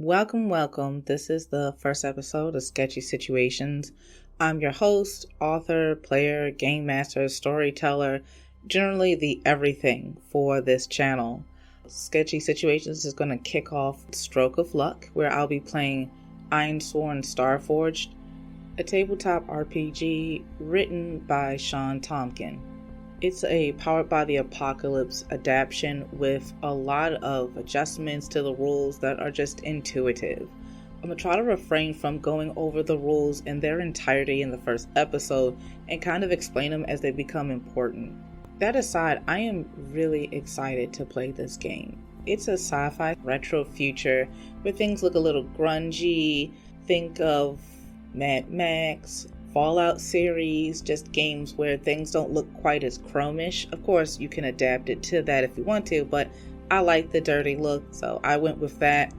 Welcome. This is the first episode of Sketchy Situations. I'm your host, author, player, game master, storyteller, generally the everything for this channel. Sketchy Situations is going to kick off Stroke of Luck, where I'll be playing Ironsworn Starforged, a tabletop RPG written by Sean Tompkin. It's a Powered by the Apocalypse adaptation with a lot of adjustments to the rules that are just intuitive. I'm going to try to refrain from going over the rules in their entirety in the first episode and kind of explain them as they become important. That aside, I am really excited to play this game. It's a sci-fi retro future where things look a little grungy. Think of Mad Max, Fallout series, just games where things don't look quite as chromish. Of course, you can adapt it to that if you want to, but I like the dirty look, so I went with that,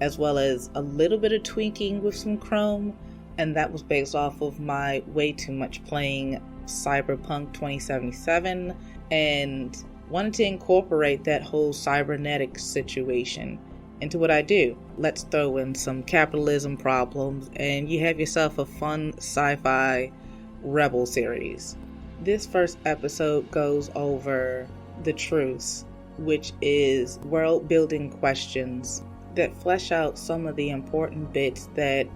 as well as a little bit of tweaking with some chrome, and that was based off of my way too much playing Cyberpunk 2077, and wanted to incorporate that whole cybernetic situation into what I do. Let's throw in some capitalism problems and you have yourself a fun sci-fi rebel series. This first episode goes over the truce, which is world building questions that flesh out some of the important bits that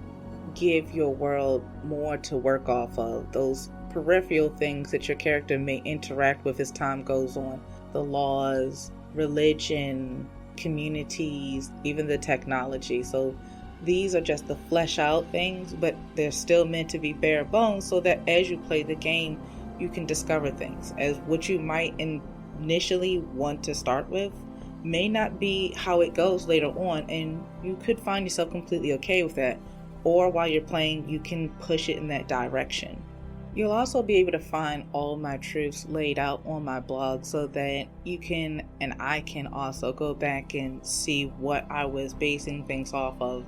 give your world more to work off of, those peripheral things that your character may interact with as time goes on, the laws, religion, communities, even the technology. So these are just the flesh out things, but they're still meant to be bare bones so that as you play the game, you can discover things. As what you might initially want to start with may not be how it goes later on, and you could find yourself completely okay with that. Or while you're playing, you can push it in that direction. You'll also be able to find all my truths laid out on my blog so that you can, and I can also go back and see what I was basing things off of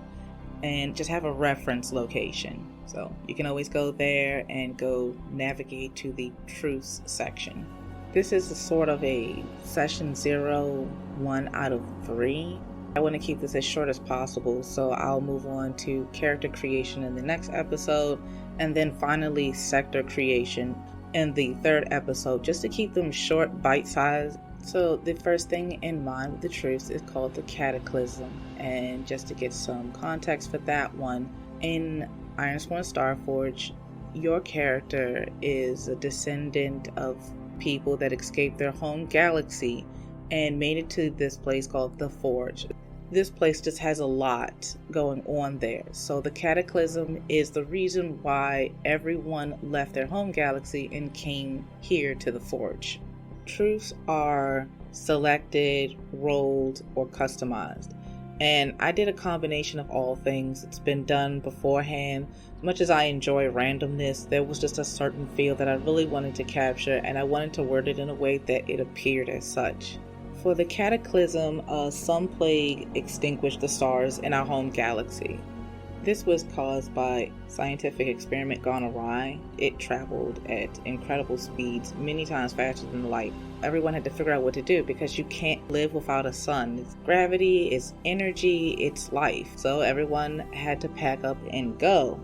and just have a reference location. So you can always go there and go navigate to the truths section. This is a sort of a session 0, 1 out of 3. I want to keep this as short as possible, so I'll move on to character creation in the next episode, and then finally sector creation in the third episode, just to keep them short, bite-sized. So the first thing in mind with the truths is called the Cataclysm, and just to get some context for that one, in Ironsworn Starforged, your character is a descendant of people that escaped their home galaxy and made it to this place called the Forge. This place just has a lot going on there. So the Cataclysm is the reason why everyone left their home galaxy and came here to the Forge. Truths are selected, rolled, or customized. And I did a combination of all things. It's been done beforehand. As much as I enjoy randomness, there was just a certain feel that I really wanted to capture, and I wanted to word it in a way that it appeared as such. For the Cataclysm, some plague extinguished the stars in our home galaxy. This was caused by scientific experiment gone awry. It traveled at incredible speeds, many times faster than light. Everyone had to figure out what to do because you can't live without a sun. It's gravity, it's energy, it's life. So everyone had to pack up and go.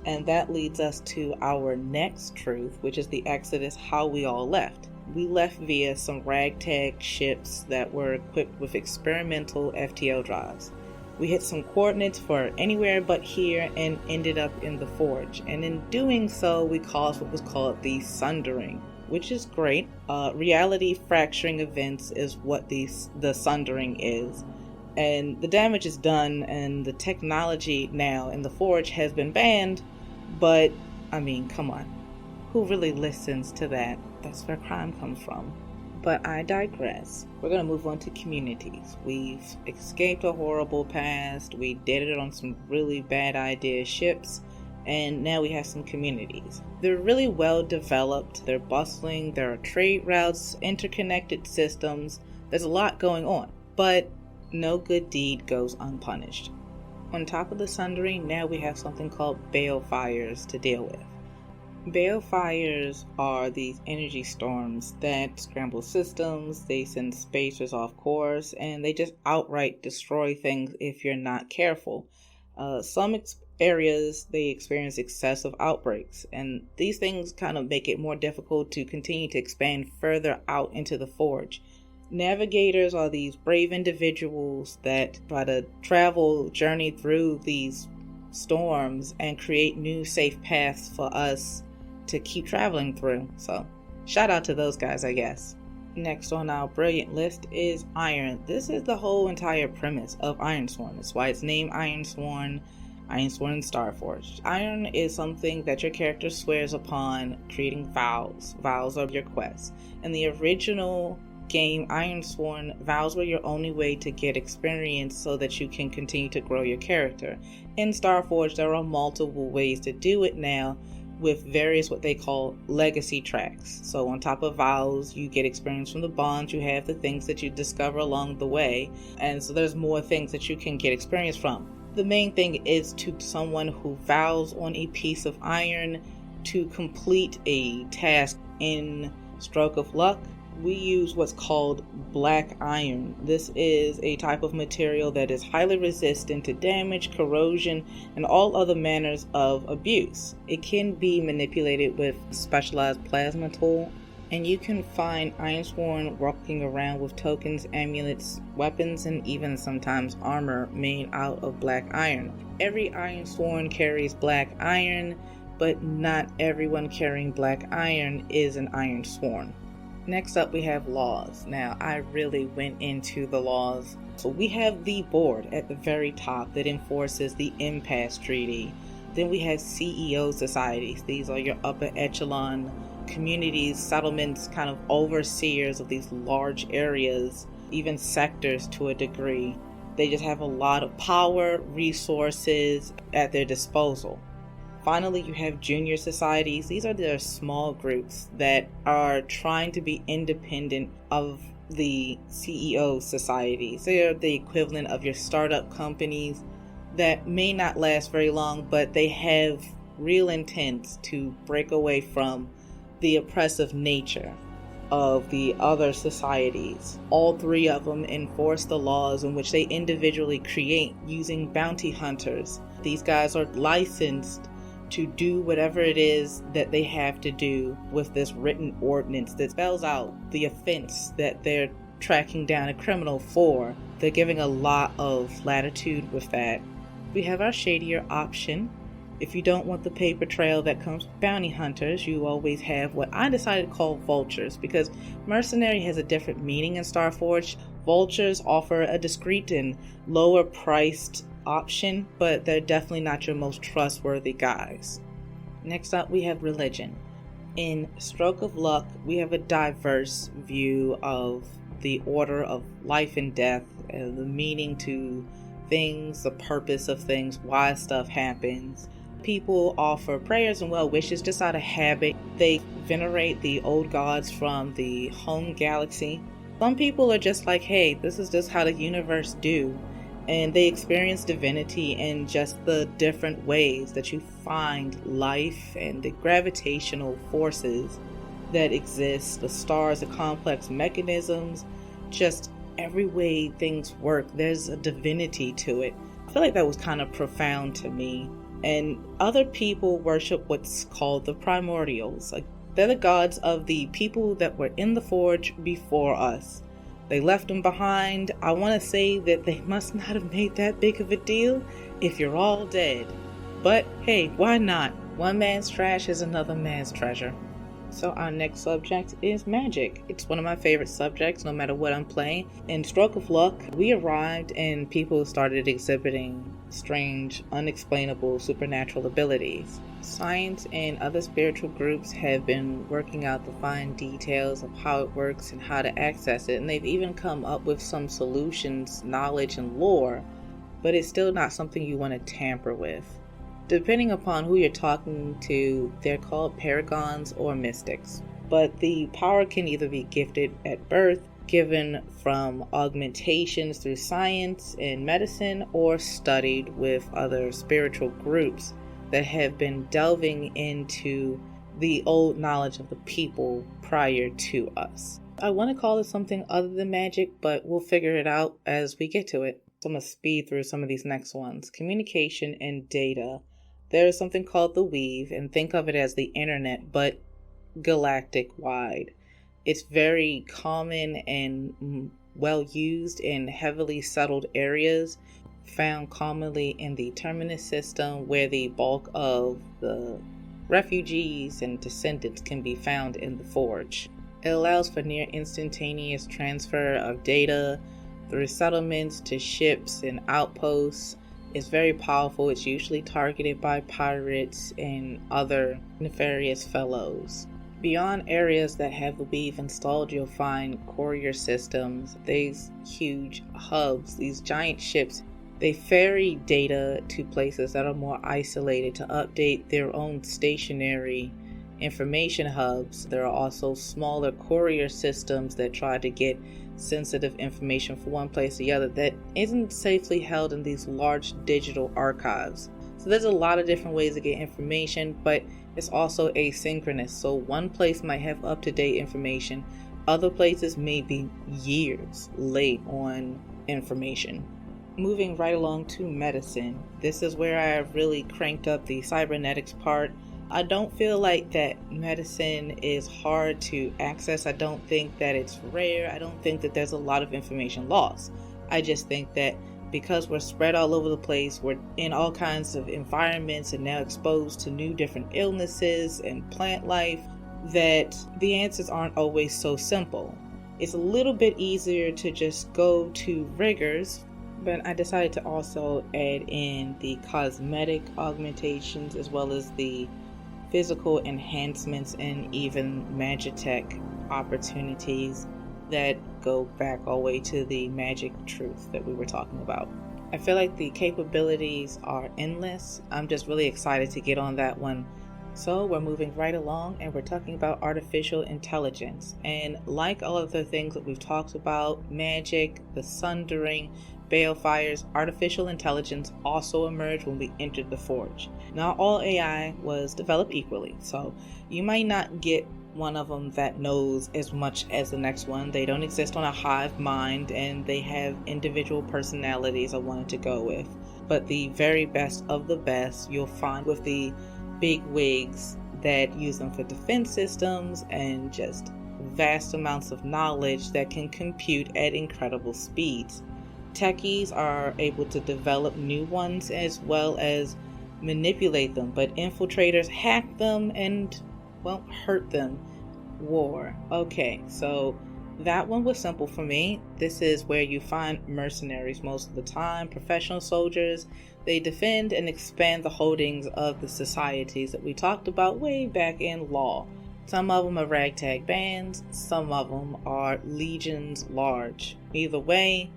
And that leads us to our next truth, which is the Exodus, how we all left. We left via some ragtag ships that were equipped with experimental FTL drives. We hit some coordinates for anywhere but here and ended up in the Forge. And in doing so, we caused what was called the Sundering, which is great. Reality fracturing events is what the Sundering is. And the damage is done, and the technology now in the Forge has been banned. But, I mean, come on. Who really listens to that? That's where crime comes from. But I digress. We're going to move on to communities. We've escaped a horrible past. We did it on some really bad idea ships. And now we have some communities. They're really well developed. They're bustling. There are trade routes, interconnected systems. There's a lot going on. But no good deed goes unpunished. On top of the Sundering, now we have something called balefires to deal with. Balefires are these energy storms that scramble systems, they send spacers off course, and they just outright destroy things if you're not careful. Some areas they experience excessive outbreaks, and these things kind of make it more difficult to continue to expand further out into the Forge. Navigators are these brave individuals that try to journey through these storms and create new safe paths for us to keep traveling through. So shout out to those guys, I guess. Next on our brilliant list is Iron. This is the whole entire premise of Ironsworn. That's why it's named Ironsworn and Starforged. Iron is something that your character swears upon creating vows. Vows are your quests. In the original game, Ironsworn, vows were your only way to get experience so that you can continue to grow your character. In Starforged, there are multiple ways to do it now, with various what they call legacy tracks. So on top of vows, you get experience from the bonds you have, the things that you discover along the way, and so there's more things that you can get experience from. The main thing is to someone who vows on a piece of iron to complete a task. In Stroke of Luck, we use what's called black iron. This is a type of material that is highly resistant to damage, corrosion, and all other manners of abuse. It can be manipulated with a specialized plasma tool, and you can find Ironsworn walking around with tokens, amulets, weapons, and even sometimes armor made out of black iron. Every Ironsworn carries black iron, but not everyone carrying black iron is an Ironsworn. Next up, we have laws. Now, I really went into the laws. So we have the board at the very top that enforces the Impasse Treaty. Then we have C.E.O societies. These are your upper echelon communities, settlements, kind of overseers of these large areas, even sectors to a degree. They just have a lot of power, resources at their disposal. Finally, you have junior societies. These are the small groups that are trying to be independent of the C.E.O societies. They are the equivalent of your startup companies that may not last very long, but they have real intents to break away from the oppressive nature of the other societies. All three of them enforce the laws in which they individually create using bounty hunters. These guys are licensed to do whatever it is that they have to do with this written ordinance that spells out the offense that they're tracking down a criminal for. They're giving a lot of latitude with that. We have our shadier option. If you don't want the paper trail that comes with bounty hunters, you always have what I decided to call vultures, because mercenary has a different meaning in Starforged. Vultures offer a discreet and lower priced option, but they're definitely not your most trustworthy guys. Next up, we have religion. In Stroke of Luck, we have a diverse view of the order of life and death, the meaning to things, the purpose of things, why stuff happens. People offer prayers and well wishes just out of habit. They venerate the old gods from the home galaxy. Some people are just like, hey, this is just how the universe do. And they experience divinity in just the different ways that you find life and the gravitational forces that exist, the stars, the complex mechanisms, just every way things work, there's a divinity to it. I feel like that was kind of profound to me. And other people worship what's called the primordials. Like, they're the gods of the people that were in the Forge before us. They left them behind. I want to say that they must not have made that big of a deal if you're all dead. But hey, why not? One man's trash is another man's treasure. So our next subject is magic. It's one of my favorite subjects no matter what I'm playing. In Stroke of Luck, we arrived and people started exhibiting strange, unexplainable supernatural abilities. Science and other spiritual groups have been working out the fine details of how it works and how to access it, and they've even come up with some solutions, knowledge, and lore, but it's still not something you want to tamper with. Depending upon who you're talking to, they're called Paragons or Mystics, but the power can either be gifted at birth, given from augmentations through science and medicine, or studied with other spiritual groups that have been delving into the old knowledge of the people prior to us. I want to call it something other than magic, but we'll figure it out as we get to it. So I'm going to speed through some of these next ones. Communication and data. There is something called the weave, and think of it as the internet, but galactic wide. It's very common and well used in heavily settled areas, found commonly in the terminus system, where the bulk of the refugees and descendants can be found in the forge. It allows for near instantaneous transfer of data through settlements to ships and outposts. It's very powerful. It's usually targeted by pirates and other nefarious fellows. Beyond areas that have the weave installed, you'll find courier systems, these huge hubs, these giant ships. They ferry data to places that are more isolated to update their own stationary information hubs. There are also smaller courier systems that try to get sensitive information from one place to the other that isn't safely held in these large digital archives. So there's a lot of different ways to get information, but it's also asynchronous. So one place might have up-to-date information, other places may be years late on information. Moving right along to medicine. This is where I have really cranked up the cybernetics part. I don't feel like that medicine is hard to access. I don't think that it's rare. I don't think that there's a lot of information lost. I just think that because we're spread all over the place, we're in all kinds of environments and now exposed to new different illnesses and plant life, that the answers aren't always so simple. It's a little bit easier to just go to rigors, but I decided to also add in the cosmetic augmentations as well as the physical enhancements and even magitech opportunities that go back all the way to the magic truth that we were talking about. I feel like the capabilities are endless. I'm just really excited to get on that one. So we're moving right along and we're talking about artificial intelligence. And like all of the things that we've talked about, magic, the sundering, balefires, artificial intelligence also emerged when we entered the forge. Not all AI was developed equally, so you might not get one of them that knows as much as the next one. They don't exist on a hive mind and they have individual personalities I wanted to go with. But the very best of the best you'll find with the big wigs that use them for defense systems and just vast amounts of knowledge that can compute at incredible speeds. Techies are able to develop new ones as well as manipulate them, but infiltrators hack them and, well, hurt them. War. Okay, so that one was simple for me. This is where you find mercenaries most of the time, professional soldiers. They defend and expand the holdings of the societies that we talked about way back in law. Some of them are ragtag bands, some of them are legions large. Either way,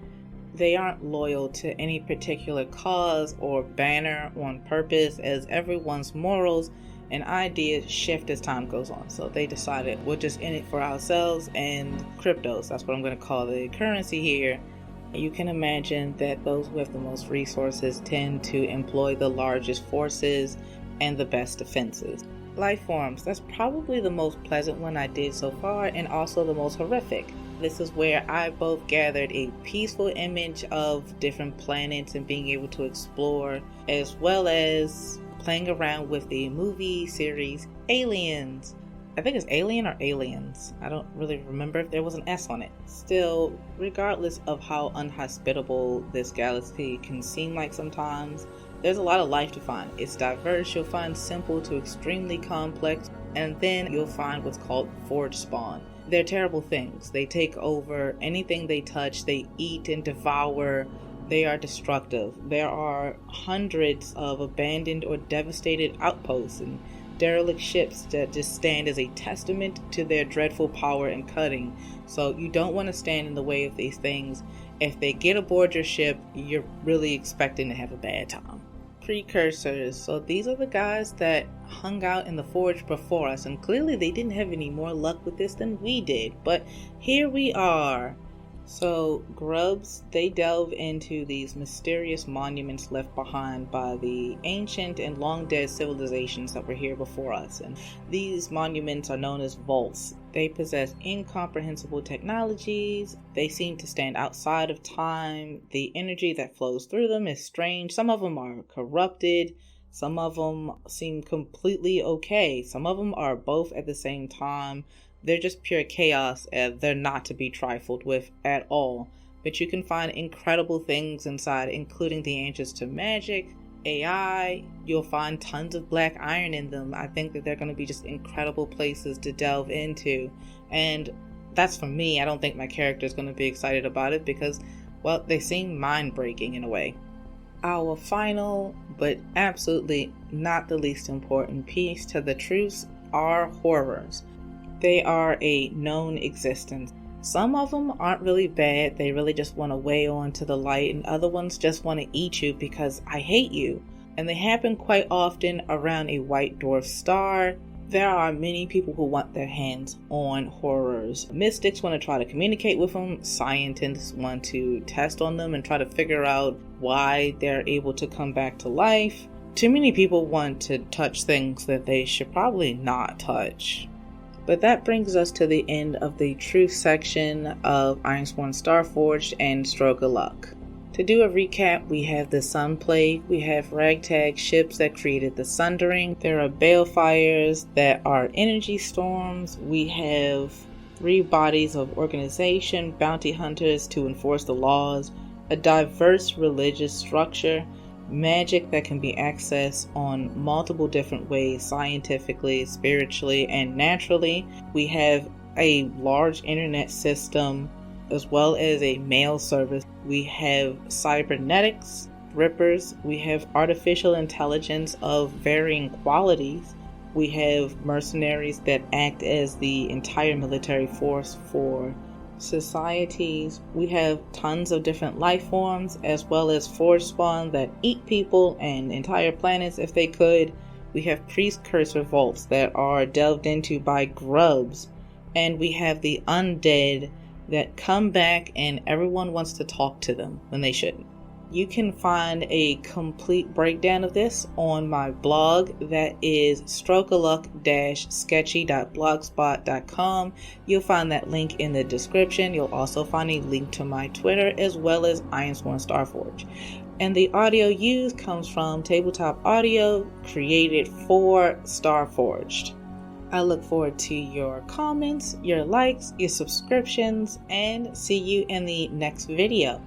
they aren't loyal to any particular cause or banner on purpose, as everyone's morals and ideas shift as time goes on. So they decided we're just in it for ourselves, and cryptos, that's what I'm going to call the currency here. You can imagine that those with the most resources tend to employ the largest forces and the best defenses. Life forms, that's probably the most pleasant one I did so far, and also the most horrific. This is where I both gathered a peaceful image of different planets and being able to explore, as well as playing around with the movie series Aliens. I think it's Alien or Aliens. I don't really remember if there was an S on it. Still, regardless of how unhospitable this galaxy can seem like sometimes, there's a lot of life to find. It's diverse. You'll find simple to extremely complex, and then you'll find what's called forge spawn. They're terrible things. They take over anything they touch. They eat and devour. They are destructive. There are hundreds of abandoned or devastated outposts and derelict ships that just stand as a testament to their dreadful power and cutting. So you don't want to stand in the way of these things. If they get aboard your ship, you're really expecting to have a bad time. Precursors. So these are the guys that hung out in the forge before us, and clearly they didn't have any more luck with this than we did. But here we are. So, grubs, they delve into these mysterious monuments left behind by the ancient and long dead civilizations that were here before us. And these monuments are known as vaults. They possess incomprehensible technologies. They seem to stand outside of time. The energy that flows through them is strange. Some of them are corrupted. Some of them seem completely okay. Some of them are both at the same time. They're just pure chaos, and they're not to be trifled with at all. But you can find incredible things inside, including the answers to magic, AI. You'll find tons of black iron in them. I think that they're going to be just incredible places to delve into. And that's for me. I don't think my character is going to be excited about it because, well, they seem mind-breaking in a way. Our final, but absolutely not the least important piece to the truce are horrors. They are a known existence. Some of them aren't really bad, they really just want to weigh on to the light, and other ones just want to eat you because I hate you. And they happen quite often around a white dwarf star. There are many people who want their hands on horrors. Mystics want to try to communicate with them, scientists want to test on them and try to figure out why they're able to come back to life. Too many people want to touch things that they should probably not touch. But that brings us to the end of the truth section of Ironsworn, Starforged, and Stroke of Luck. To do a recap, we have the Sun Plague, we have ragtag ships that created the Sundering, there are balefires that are energy storms, we have 3 bodies of organization, bounty hunters to enforce the laws, a diverse religious structure, magic that can be accessed on multiple different ways, scientifically, spiritually, and naturally. We have a large internet system as well as a mail service. We have cybernetics, rippers. We have artificial intelligence of varying qualities. We have mercenaries that act as the entire military force for societies. We have tons of different life forms as well as forge spawn that eat people and entire planets if they could. We have precursor vaults that are delved into by grubs, and we have the undead that come back and everyone wants to talk to them when they shouldn't. You can find a complete breakdown of this on my blog that is strokeofluck-sketchy.blogspot.com. You'll find that link in the description. You'll also find a link to my Twitter as well as Ironsworn Starforged. And the audio used comes from Tabletop Audio, created for Starforged. I look forward to your comments, your likes, your subscriptions, and see you in the next video.